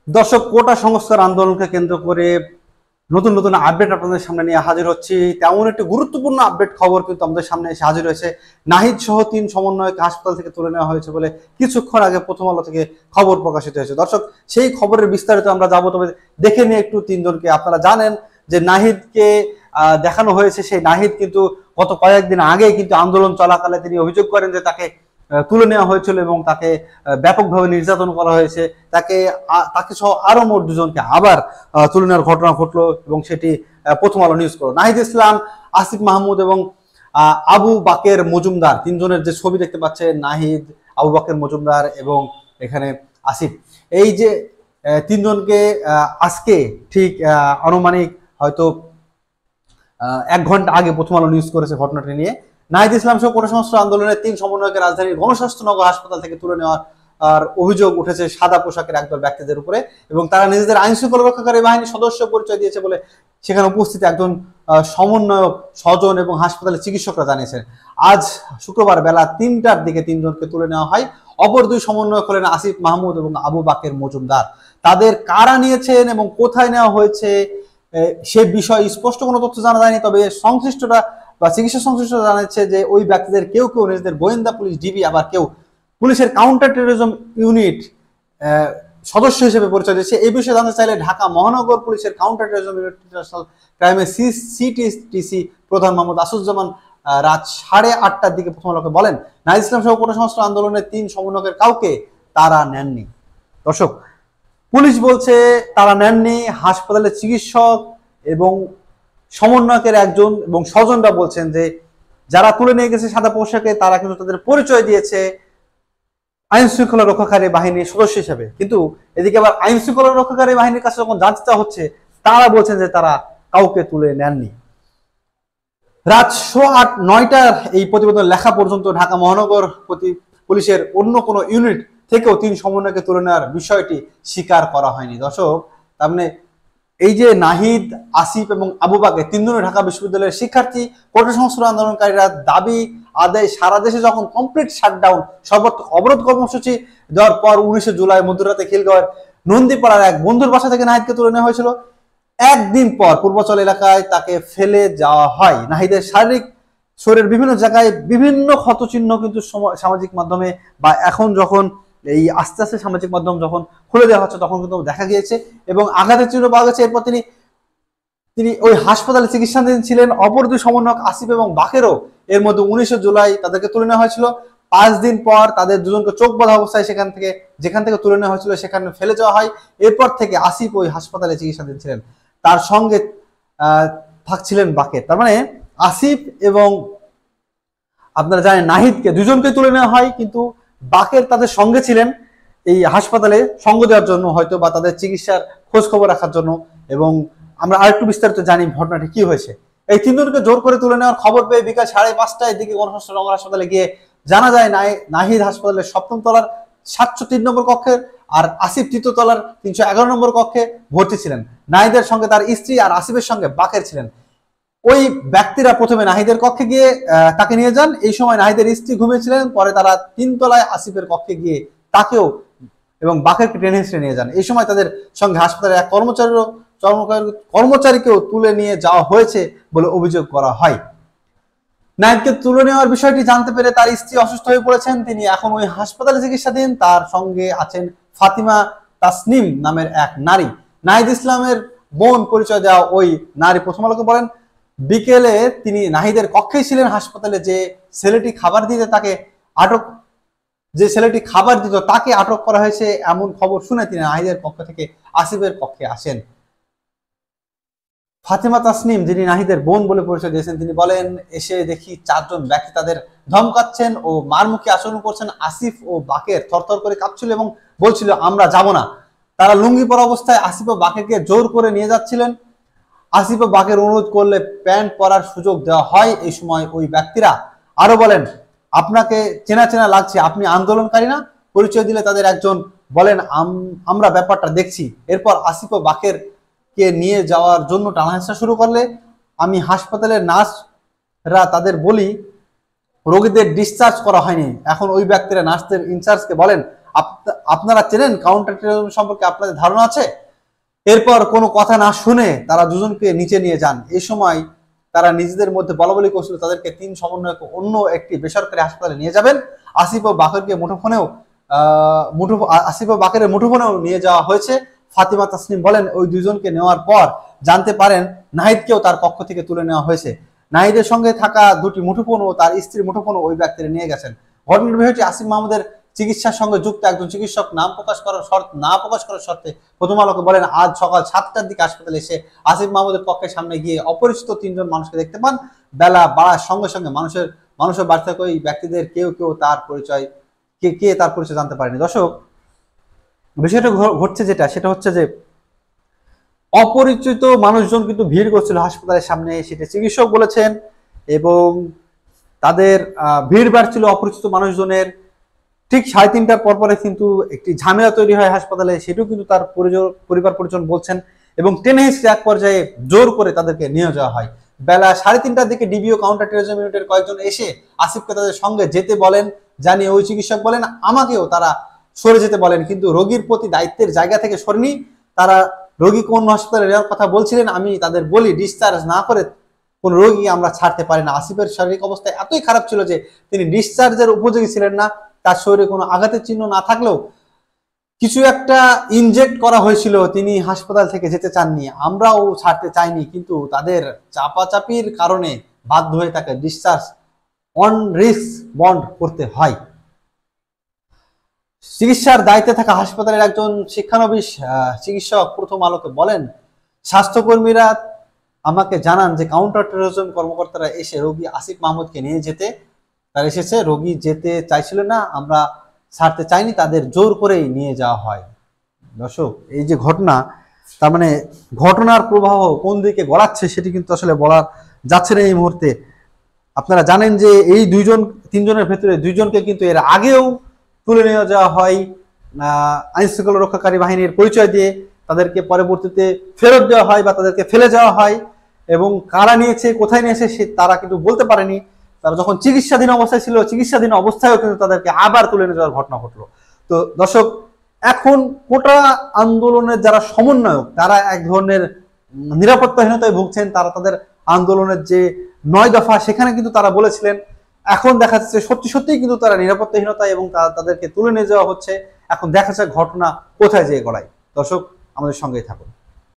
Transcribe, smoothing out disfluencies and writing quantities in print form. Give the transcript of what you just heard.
দর্শক, কোটা সংস্কার আন্দোলনকে কেন্দ্র করে নতুন নতুন আপডেট আপনাদের সামনে নিয়ে হাজির হচ্ছি। তেমন একটি গুরুত্বপূর্ণ আপডেট খবর কিন্তু আমাদের সামনে এসে হাজির হয়েছে। নাহিদ সহ 3 সমন্বয়কে হাসপাতাল থেকে তুলে নেওয়া হয়েছে বলে কিছুক্ষণ আগে প্রথম আলো থেকে খবর প্রকাশিত হয়েছে। দর্শক, সেই খবরের বিস্তারিত আমরা যাবো, তবে দেখে নিয়ে একটু 3 জনকে। আপনারা জানেন যে নাহিদকে দেখানো হয়েছে। সেই নাহিদ কিন্তু গত কয়েকদিন আগে কিন্তু আন্দোলন চলাকালে তিনি অভিযোগ করেন যে তাকে তুলে নেওয়া হয়েছিল এবং তাকে ব্যাপকভাবে নির্যাতন করা হয়েছে। তাকে তাকে সহ আরো মোট 2 জনকে আবার তুলে নেওয়ার ঘটনা ঘটলো এবং সেটি প্রথম আলো নিউজ করলো। নাহিদ ইসলাম, আসিফ মাহমুদ এবং আবু বাকের মজুমদার, 3 জনের যে ছবি দেখতে পাচ্ছে, নাহিদ, আবু বাকের মজুমদার এবং এখানে আসিফ, এই যে 3 জনকে আজকে ঠিক আনুমানিক হয়তো 1 ঘন্টা আগে প্রথম আলো নিউজ করেছে ঘটনাটি নিয়ে। নাহিদ ইসলাম সহ কোটা সংস্কার আন্দোলনের 3 সমন্বয়কে রাজধানীর গণস্বাস্থ্যনগর হাসপাতাল থেকে তুলে নেওয়ার অভিযোগ উঠেছে সাদা পোশাকের একদল ব্যক্তিদের উপরে, এবং তারা নিজেদের আইন শৃঙ্খলা রক্ষাকারী বাহিনীর সদস্য পরিচয় দিয়েছে বলে সেখানে উপস্থিত একজন সমন্বয়ক, স্বজন এবং হাসপাতালের চিকিৎসকরা জানিয়েছেন। আজ শুক্রবার বেলা 3টার দিকে 3 জনকে তুলে নেওয়া হয়। অপর 2 সমন্বয়ক হলেন আসিফ মাহমুদ এবং আবু বাকের মজুমদার। তাদের কারা নিয়েছেন এবং কোথায় নেওয়া হয়েছে সে বিষয়ে স্পষ্ট কোনো তথ্য জানা যায়নি। তবে সংশ্লিষ্টরা বা চিকিৎসা সংশ্লিষ্টরা জানাচ্ছে যে ওই ব্যক্তিদের কেউ কেউ নিজেদের গোয়েন্দা পুলিশ, ডিবি, আবার কেউ পুলিশের কাউন্টার টেরোরিজম ইউনিট সদস্য হিসেবে পরিচয় দিয়েছে। এই বিষয়ে জানতে চাইলে ঢাকা মহানগর পুলিশের কাউন্টার টেরোরিজম ইউনিট ইন্টারন্যাশনাল ক্রাইমের সিটিটিসি প্রধান মোহাম্মদ আসুজ্জামান রাত 8:30টার দিকে প্রথম আলোকে বলেন, নাহিদ ইসলাম সহ কোটা সংস্কার আন্দোলনের 3 সমন্বয়কের কাউকে তারা নেননি। দর্শক, পুলিশ বলছে তারা নেননি। হাসপাতালের চিকিৎসক এবং সমন্বয়কের একজন এবং স্বজনরা বলছেন যে যারা তুলে নিয়ে গেছে সাদা পোশাকে, তারা কিন্তু তাদের পরিচয় দিয়েছে আইন শৃঙ্খলা রক্ষাকারী বাহিনীর সদস্য হিসেবে। কিন্তু এদিকে আবার আইন শৃঙ্খলা রক্ষাকারী বাহিনীর কাছে যখন জানতে চাওয়া হচ্ছে, তারা বলছেন যে তারা কাউকে তুলে নেননি। রাত 9:30টার এই প্রতিবেদন লেখা পর্যন্ত ঢাকা মহানগর পুলিশের অন্য কোনো ইউনিট থেকেও 3 সমন্বয়কে তুলে নেওয়ার বিষয়টি স্বীকার করা হয়নি। দর্শক, তার মানে এই যে নাহিদ, আসিফ এবং আবু বাকের 3 জনের ঢাকা বিশ্ববিদ্যালয়ের শিক্ষার্থী, কোটা সংস্কার আন্দোলনকারীরা দাবি আদায় সারা দেশে যখন কমপ্লিট শাটডাউন, সর্বাত্মক অবরোধ কর্মসূচি দেওয়ার পর 19 জুলাই মধ্যরাতে খিলগাঁওয়ের নন্দীপাড়ার এক বন্ধুর বাসা থেকে নাহিদকে তুলে নেওয়া হয়েছিল। একদিন পর পূর্বাচল এলাকায় তাকে ফেলে যাওয়া হয়। নাহিদের শারীরিক শরীরের বিভিন্ন জায়গায় বিভিন্ন ক্ষতচিহ্ন কিন্তু সামাজিক মাধ্যমে বা এখন যখন এই আস্তে আস্তে সামাজিক মাধ্যম যখন খুলে দেওয়া হচ্ছে তখন কিন্তু দেখা গিয়েছে এবং আঘাতের চিহ্ন পাওয়া গেছে। এরপর তিনি ওই হাসপাতালে চিকিৎসাধীন ছিলেন। অপর 2 সমন্বয়ক আসিফ এবং বাকেরও এর মধ্যে 19 জুলাই তাদেরকে তুলে নেওয়া হয়েছিল। 5 দিন পর তাদের 2 জনকে চোখ বাঁধা অবস্থায় যেখান থেকে তুলে নেওয়া হয়েছিল সেখানে ফেলে যাওয়া হয়। এরপর থেকে আসিফ ওই হাসপাতালে চিকিৎসাধীন ছিলেন, তার সঙ্গে থাকছিলেন বাকের। তার মানে আসিফ এবং আপনারা জানেন নাহিদকে 2 জনকে তুলে নেওয়া হয়, কিন্তু বাকের তাদের সঙ্গে ছিলেন এই হাসপাতালে সঙ্গ দেওয়ার জন্য, হয়তো বা তাদের চিকিৎসার খোঁজ খবর রাখার জন্য। এবং আমরা আরেকটু বিস্তারিত জানি ঘটনাটি কি হয়েছে। এই 3 জনকে জোর করে তুলে নেওয়ার খবর পেয়ে বিকাল 5:30টার দিকে গণস্বাস্থ্য নগর হাসপাতালে গিয়ে জানা যায় নাহিদ হাসপাতালের 7ম তলার 703 নম্বর কক্ষের আর আসিফ 3য় তলার 311 নম্বর কক্ষে ভর্তি ছিলেন। নাহিদের সঙ্গে তার স্ত্রী আর আসিফের সঙ্গে বাকের ছিলেন। ওই ব্যক্তিরা প্রথমে নাহিদের কক্ষে গিয়ে তাকে নিয়ে যান। এই সময় নাহিদের স্ত্রী ঘুমিয়েছিলেন। পরে তারা 3 তলায় আসিফের কক্ষে গিয়ে তাকেও এবং বাকেরকে টেনে হিঁচড়ে নিয়ে যান। এই সময় তাদের সঙ্গে হাসপাতালের এক কর্মচারীকেও তুলে নিয়ে যাওয়া হয়েছে বলে অভিযোগ করা হয়। নাহিদকে তুলে নেওয়ার বিষয়টি জানতে পেরে তার স্ত্রী অসুস্থ হয়ে পড়েছেন। তিনি এখন ওই হাসপাতালে চিকিৎসাধীন। তার সঙ্গে আছেন ফাতিমা তাসনিম নামের এক নারী। নাহিদ ইসলামের বোন পরিচয় দেওয়া ওই নারী প্রথম আলোকে বলেন, বিকেলে তিনি নাহিদের কক্ষেই ছিলেন। হাসপাতালে যে ছেলেটি খাবার দিত তাকে আটক করা হয়েছে এমন খবর শুনে তিনি নাহিদের কক্ষ থেকে আসিফের কক্ষে আসেন। ফাতিমা তাসনিম, যিনি নাহিদের বোন বলে পরিচয় দিয়েছেন, তিনি বলেন, এসে দেখি 4 জন ব্যক্তি তাদের ধমকাচ্ছেন ও মারমুখী আচরণ করছেন। আসিফ ও বাকের থরথর করে কাঁপছিল এবং বলছিল আমরা যাব না। তারা লুঙ্গি পরা অবস্থায় আসিফ ও বাকেরকে জোর করে নিয়ে যাচ্ছিলেন। আসিফ ও বাকের অনুরোধ করলে প্যান্ট পরার সুযোগ দেওয়া হয়। এই সময় ওই ব্যক্তিরা আরো বলেন, আপনাকে চেনা চেনা লাগছে, আপনি আন্দোলনকারী না? পরিচয় দিলে তাদের একজন বলেন, আমরা ব্যাপারটা দেখছি। এরপর আসিফ ও বাকের কে নিয়ে যাওয়ার জন্য টানাহেঁচড়া শুরু করলে আমি হাসপাতালের নার্সরা তাদের বলি রোগীদের ডিসচার্জ করা হয়নি। এখন ওই ব্যক্তিরা নার্সদের ইনচার্জকে বলেন, আপনারা চেনেন কাউন্টার টেরোরিজম সম্পর্কে আপনাদের ধারণা আছে? এরপর কোনো কথা না শুনে তারা দুজনকে নিচে নিয়ে যান। এই সময় তারা নিজেদের মধ্যে বলাবলি করছিল তাদেরকে 3 সমন্বয়ক অন্য একটি বেসরকারি হাসপাতালে নিয়ে যাবেন। আসিফ ও বাকেরকে আসিফ ও বাকেরের মুঠোফোনেও নিয়ে যাওয়া হয়েছে। ফাতিমা তাসনিম বলেন, ওই দুজনকে নেওয়ার পর জানতে পারেন নাহিদকেও তার কক্ষ থেকে তুলে নেওয়া হয়েছে। নাহিদের সঙ্গে থাকা 2টি মুঠোফোন ও তার স্ত্রীর মুঠোফোন ওই ব্যক্তিরা নিয়ে গেছেন। ঘটনার বিষয়টি আসিফ মাহমুদের চিকিৎসার সঙ্গে যুক্ত একজন চিকিৎসক না প্রকাশ করার শর্তে প্রথম আলোকে বলেন, আজ সকাল 7টার দিকে হাসপাতালে এসে আসিফ মাহমুদের কক্ষের সামনে গিয়ে অপরিচিত 3 জন মানুষকে দেখতে পান। বেলা বাড়ার সঙ্গে সঙ্গে মানুষের বাড়ি থেকে ওই ব্যক্তিদের কেউ তার পরিচয় জানতে পারেনি। দর্শক, বিষয়টা ঘটছে সেটা হচ্ছে যে অপরিচিত মানুষজন কিন্তু ভিড় করছিল হাসপাতালের সামনে, সেটা চিকিৎসক বলেছেন, এবং তাদের ভিড় বাড়ছিল অপরিচিত মানুষজনের। ঠিক 3:30টার পরে কিন্তু একটি ঝামেলা তৈরি হয় হাসপাতালে, সেটাও কিন্তু তার পরিবার পরিজন বলছেন, এবং টেনে হিসেবে এক পর্যায়ে জোর করে তাদেরকে নিয়ে যাওয়া হয়। বেলা 3:30টার দিকে ডিবিও কাউন্টার টেরোরিজম ইউনিটের কয়েকজন এসে আসিফকে তাদের সঙ্গে যেতে বলেন। জানিয়ে ওই চিকিৎসক বলেন, আমাকেও তারা সরে যেতে বলেন, কিন্তু রোগীর প্রতি দায়িত্বের জায়গা থেকে সরেনি। তারা রোগী কোন হাসপাতালে নেওয়ার কথা বলছিলেন, আমি তাদের বলি ডিসচার্জ না করে কোন রোগী আমরা ছাড়তে পারি না। আসিফের শারীরিক অবস্থা এতই খারাপ ছিল যে তিনি ডিসচার্জের উপযোগী ছিলেন না। তার শরীরে কোনো আঘাতের চিহ্ন না থাকলেও কিছু একটা ইনজেক্ট করা হয়েছিল, তিনি হাসপাতাল থেকে যেতে চাননি, আমরাও ছাড়তে চাইনি, কিন্তু তাদের চাপাচাপির কারণে বাধ্য হয়ে তাকে ডিসচার্জ অন রিস্ক বন্ড করতে হয়। চিকিৎসার দায়িত্বে থাকা হাসপাতালের একজন শিক্ষানবিশ চিকিৎসক প্রথম আলোকে বলেন, স্বাস্থ্যকর্মীরা আমাকে জানান যে কাউন্টার টেরোরিজম কর্মকর্তারা এসে রোগী আসিফ মাহমুদকে নিয়ে যেতে তারা এসেছে, রোগী যেতে চাইছিল না, আমরা ছাড়তে চাইনি, তাদের জোর করেই নিয়ে যাওয়া হয়। দর্শক, এই যে ঘটনা, তার মানে ঘটনার প্রবাহ কোন দিকে গড়াচ্ছে সেটি কিন্তু আসলে বলা যাচ্ছে না এই মুহূর্তে। আপনারা জানেন যে এই 3জনের ভেতরে 2জনকে কিন্তু এর আগেও তুলে নিয়ে যাওয়া হয় আইন শৃঙ্খলা রক্ষাকারী বাহিনীর পরিচয় দিয়ে, তাদেরকে পরবর্তীতে ফেরত দেওয়া হয় বা তাদেরকে ফেলে যাওয়া হয়, এবং কারা নিয়েছে কোথায় নিয়েছে তারা কিন্তু বলতে পারেনি। তারা যখন চিকিৎসাধীন অবস্থায় ছিল, চিকিৎসাধীন অবস্থায়ও কিন্তু তাদেরকে আবার তুলে নিয়ে যাওয়ার ঘটনা ঘটলো। তো দর্শক, এখন কোটা আন্দোলনের যারা সমন্বয়ক তারা এক ধরনের নিরাপত্তাহীনতায় ভুগছেন। তারা তাদের আন্দোলনের যে 9 দফা সেখানে কিন্তু তারা বলেছিলেন, এখন দেখা যাচ্ছে সত্যিই কিন্তু তারা নিরাপত্তাহীনতা, এবং তাদেরকে তুলে নিয়ে যাওয়া হচ্ছে। এখন দেখা যাচ্ছে ঘটনা কোথায় যেয়ে গড়ায়। দর্শক, আমাদের সঙ্গেই থাকুন।